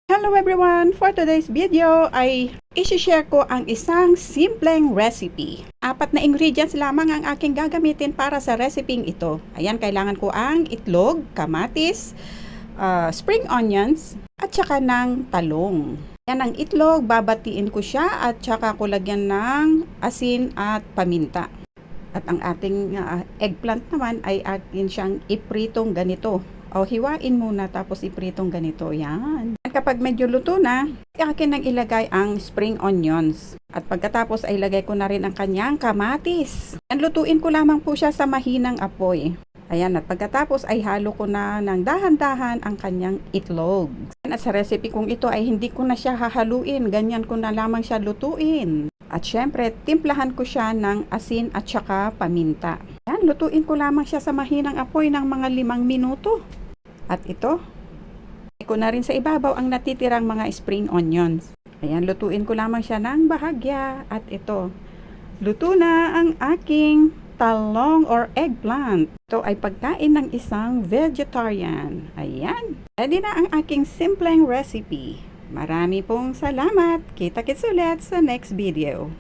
Hello everyone! For today's video ay isi-share ko ang isang simpleng recipe. 4 na ingredients lamang ang aking gagamitin para sa reseping ito. Ayan, kailangan ko ang itlog, kamatis, spring onions, at saka ng talong. Yan ang itlog, babatiin ko siya at saka ko lagyan ng asin at paminta. At ang ating eggplant naman ay atin siyang ipritong ganito. O hiwain muna tapos ipritong ganito. Yan. At kapag medyo luto na, akin nang ilagay ang spring onions. At pagkatapos ay ilagay ko na rin ang kanyang kamatis. Yan, lutuin ko lamang po siya sa mahinang apoy. Ayan, at pagkatapos ay halo ko na ng dahan-dahan ang kanyang itlog. At sa recipe kong ito ay hindi ko na siya hahaluin. Ganyan ko na lamang siya lutuin. At syempre, timplahan ko siya ng asin at saka paminta. Yan, lutuin ko lamang siya sa mahinang apoy ng mga 5 minuto. At ito, ko na rin sa ibabaw ang natitirang mga spring onions. Ayan, lutuin ko lamang siya ng bahagya. At ito, luto na ang aking talong or eggplant. Ito ay pagkain ng isang vegetarian. Ayan, ready na ang aking simpleng recipe. Marami pong salamat. Kita-kits ulit sa next video.